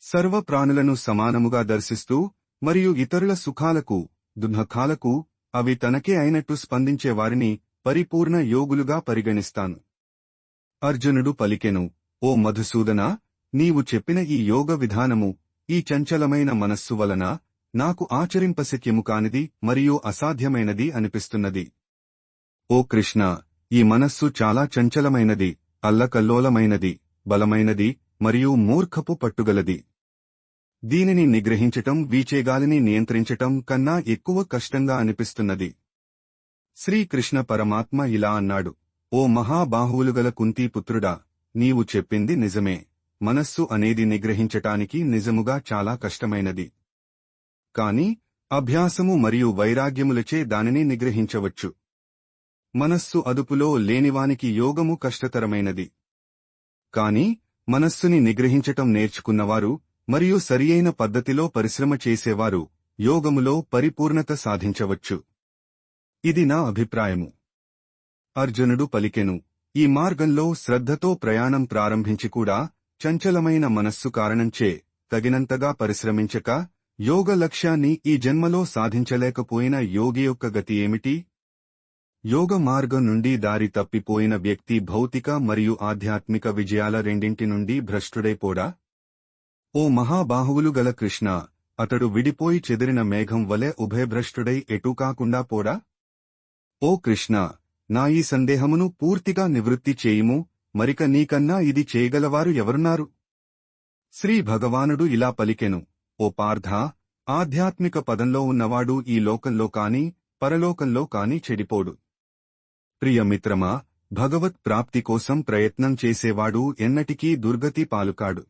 సర్వ ప్రాణులను సమానముగా దర్శిస్తూ మరియు ఇతరుల సుఖాలకు దుఃఖాలకు అవి తనకే అయినట్టు స్పందించేవారిని పరిపూర్ణ యోగులుగా పరిగణిస్తాను. అర్జునుడు పలికెను, ఓ మధుసూదనా, నీవు చెప్పిన ఈ యోగ విధానము ఈ చంచలమైన మనస్సు వలన నాకు ఆచరింపశక్యము కానిది మరియు అసాధ్యమైనది అనిపిస్తున్నది. ఓ కృష్ణ, ఈ మనస్సు చాలా చంచలమైనది, అల్లకల్లోలమైనది, బలమైనది మరియు మూర్ఖపు పట్టుగలది. దీనిని నిగ్రహించటం వీచేగాలిని నియంత్రించటం కన్నా ఎక్కువ కష్టంగా అనిపిస్తున్నది. శ్రీకృష్ణ పరమాత్మ ఇలా అన్నాడు, ఓ మహాబాహువులుగల కుంతీపుత్రుడా, నీవు చెప్పింది నిజమే. మనస్సు అనేది నిగ్రహించటానికి నిజముగా చాలా కష్టమైనది. కాని అభ్యాసము మరియు వైరాగ్యములచే దానిని నిగ్రహించవచ్చు. మనస్సు అదుపులో లేనివానికి యోగము కష్టతరమైనది. కాని మనస్సుని నిగ్రహించటం నేర్చుకున్నవారు మరియు సరియైన పద్ధతిలో పరిశ్రమ చేసేవారు యోగములో పరిపూర్ణత సాధించవచ్చు. ఇది నా అభిప్రాయము. అర్జునుడు పలికెను, ఈ మార్గంలో శ్రద్ధతో ప్రయాణం ప్రారంభించి కూడా చంచలమైన మనస్సు కారణంచే తగినంతగా పరిశ్రమించక యోగ లక్ష్యాన్ని ఈ జన్మలో సాధించలేకపోయిన యోగి యొక్క గతి ఏమిటి? యోగ మార్గం నుండి దారి తప్పిపోయిన వ్యక్తి భౌతిక మరియు ఆధ్యాత్మిక విజయాల రెండింటి నుండి భ్రష్టుడైపోడా? ఓ మహాబాహువులు గల కృష్ణ, అతడు విడిపోయి చెదిరిన మేఘం వలె ఉభయభ్రష్టుడై ఎటూ కాకుండా పోడా? ఓ కృష్ణ, నా ఈ సందేహమును పూర్తిగా నివృత్తి చేయుము, మరిక నీకన్నా ఇది చేయగలవారు ఎవరున్నారు? శ్రీ భగవానుడు ఇలా పలికెను, ఓ పార్థా, ఆధ్యాత్మిక పదంలో ఉన్నవాడు ఈ లోకంలో కాని పరలోకంలో కాని చెడిపోడు. ప్రియమిత్రమా, భగవత్ ప్రాప్తి కోసం ప్రయత్నం చేసేవాడు ఎన్నటికీ దుర్గతి పాలుకాడు.